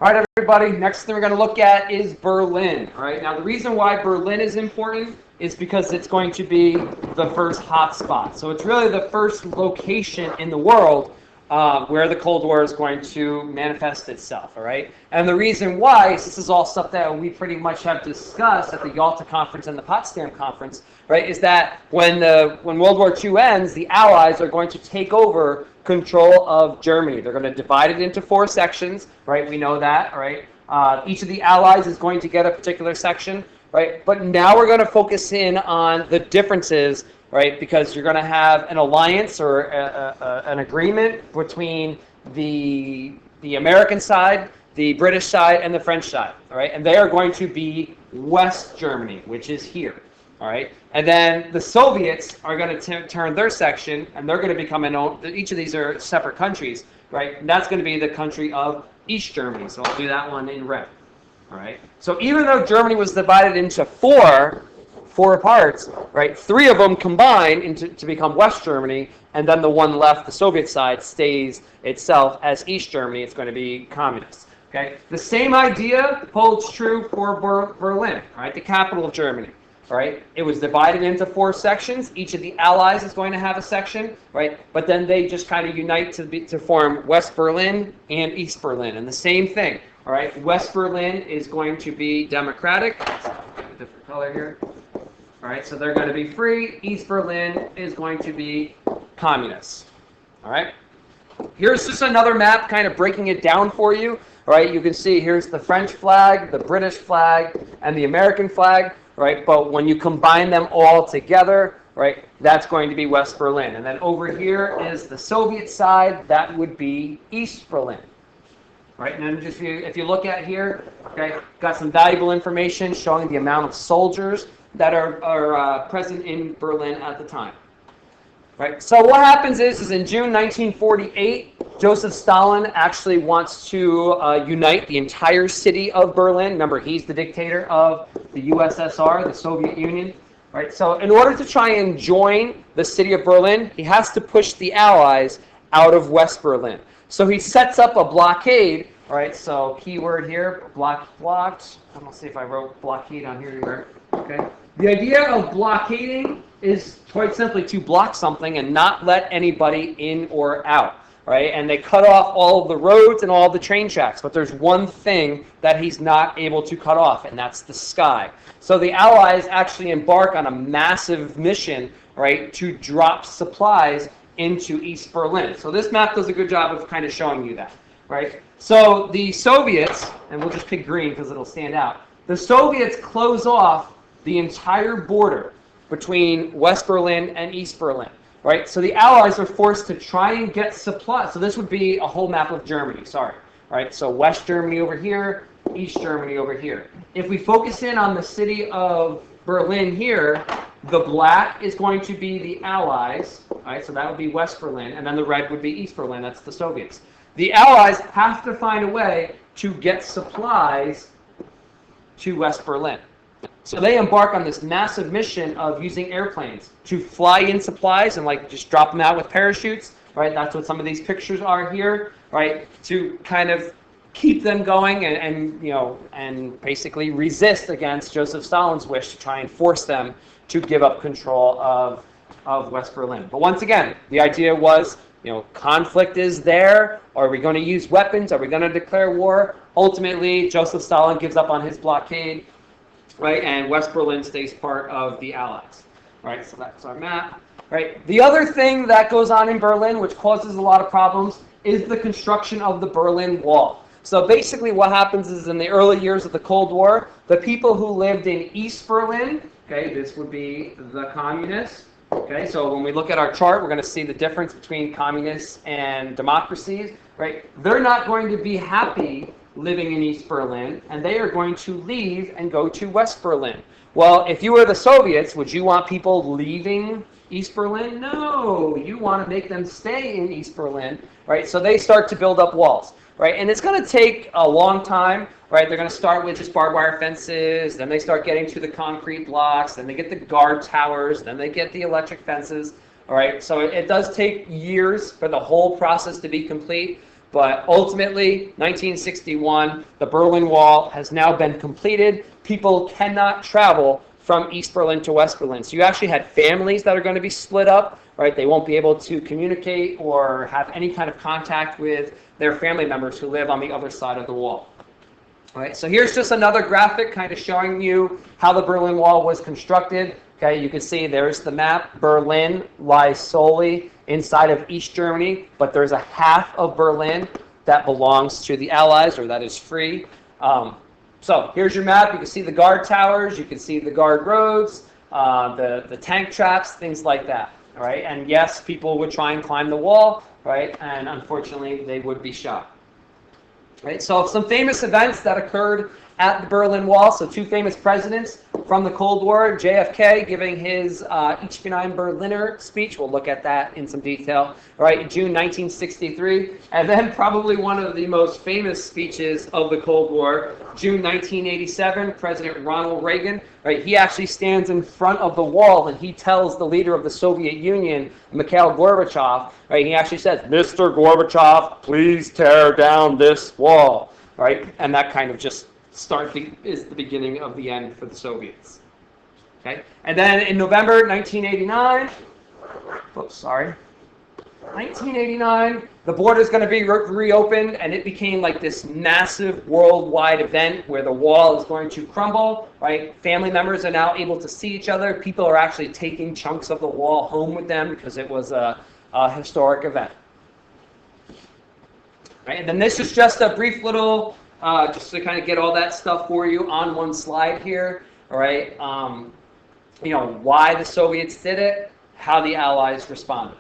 All right, everybody, next thing we're going to look at is Berlin. All right, now the reason why Berlin is important is because it's going to be the first hot spot. So it's really the first location in the world where the Cold War is going to manifest itself, all right? And the reason why is this is all stuff that we pretty much have discussed at the Yalta Conference and the Potsdam Conference, right, is that when World War II ends, the Allies are going to take over control of Germany. They're going to divide it into 4 sections, right? We know that, right? Each of the Allies is going to get a particular section, right? But now we're going to focus in on the differences, right? Because you're going to have an alliance or an agreement between the American side, the British side, and the French side, all right? And they are going to be West Germany, which is here, all right? And then the Soviets are going to turn their section, and they're going to become each of these are separate countries, right? And that's going to be the country of East Germany. So I'll do that one in red, all right? So even though Germany was divided into four parts, right? 3 of them combine to become West Germany, and then the one left, the Soviet side, stays itself as East Germany. It's going to be communist. Okay. The same idea holds true for Berlin, right? The capital of Germany. Right? It was divided into 4 sections. Each of the Allies is going to have a section, right? But then they just kind of unite to form West Berlin and East Berlin, and the same thing. All right. West Berlin is going to be democratic. Let's get a different color here. All right, so they're going to be free. East Berlin is going to be communist. All right. Here's just another map kind of breaking it down for you. All right, you can see here's the French flag, the British flag, and the American flag. Right, but when you combine them all together, right, that's going to be West Berlin. And then over here is the Soviet side. That would be East Berlin. Right, and then just if you look at here, okay, got some valuable information showing the amount of soldiers that are present in Berlin at the time. Right. So what happens is in June 1948, Joseph Stalin actually wants to unite the entire city of Berlin. Remember, he's the dictator of the USSR, the Soviet Union. Right. So in order to try and join the city of Berlin, he has to push the Allies out of West Berlin. So he sets up a blockade. All right. So keyword here, blocked. I'm gonna see if I wrote blockade on here. Okay. The idea of blockading is quite simply to block something and not let anybody in or out, right? And they cut off all of the roads and all of the train tracks, but there's one thing that he's not able to cut off, and that's the sky. So the Allies actually embark on a massive mission, right, to drop supplies into East Berlin. So this map does a good job of kind of showing you that, right? So the Soviets, and we'll just pick green because it'll stand out, the Soviets close off the entire border between West Berlin and East Berlin, right? So the Allies are forced to try and get supplies. So this would be a whole map of Germany, sorry, right? So West Germany over here, East Germany over here. If we focus in on the city of Berlin here, the black is going to be the Allies, right? So that would be West Berlin, and then the red would be East Berlin, that's the Soviets. The Allies have to find a way to get supplies to West Berlin. So they embark on this massive mission of using airplanes to fly in supplies and like just drop them out with parachutes, right? That's what some of these pictures are here, right? To kind of keep them going and basically resist against Joseph Stalin's wish to try and force them to give up control of West Berlin. But once again, the idea was, conflict is there. Are we going to use weapons? Are we going to declare war? Ultimately, Joseph Stalin gives up on his blockade. Right, and West Berlin stays part of the Allies. Right, so that's our map. Right, the other thing that goes on in Berlin, which causes a lot of problems, is the construction of the Berlin Wall. So basically what happens is in the early years of the Cold War, the people who lived in East Berlin, okay, this would be the communists. Okay, so when we look at our chart, we're going to see the difference between communists and democracies. Right, they're not going to be happy living in East Berlin, and they are going to leave and go to West Berlin. Well, if you were the Soviets, would you want people leaving East Berlin? No, you want to make them stay in East Berlin, right? So they start to build up walls, right? And it's going to take a long time, right? They're going to start with just barbed wire fences, then they start getting to the concrete blocks, then they get the guard towers, then they get the electric fences, all right? So it does take years for the whole process to be complete. But ultimately, 1961, the Berlin Wall has now been completed. People cannot travel from East Berlin to West Berlin. So you actually had families that are going to be split up, right? They won't be able to communicate or have any kind of contact with their family members who live on the other side of the wall. All right, so here's just another graphic kind of showing you how the Berlin Wall was constructed. Okay, you can see there's the map. Berlin lies solely inside of East Germany, but there's a half of Berlin that belongs to the Allies, or that is free. So here's your map. You can see the guard towers. You can see the guard roads, the tank traps, things like that. All right, and yes, people would try and climb the wall, right? And unfortunately, they would be shot. Right, so some famous events that occurred at the Berlin Wall. So two famous presidents from the Cold War, JFK giving his Ich bin ein Berliner speech. We'll look at that in some detail. All right, in June 1963. And then probably one of the most famous speeches of the Cold War, June 1987, President Ronald Reagan. Right, he actually stands in front of the wall and he tells the leader of the Soviet Union, Mikhail Gorbachev, right, he actually says, "Mr. Gorbachev, please tear down this wall." Right, and that kind of just is the beginning of the end for the Soviets. Okay, and then in November 1989, 1989, the border is going to be reopened, and it became like this massive worldwide event where the wall is going to crumble, right? Family members are now able to see each other. People are actually taking chunks of the wall home with them because it was a historic event. Right, and then this is just a brief little, just to kind of get all that stuff for you on one slide here, all right? You know, why the Soviets did it, how the Allies responded.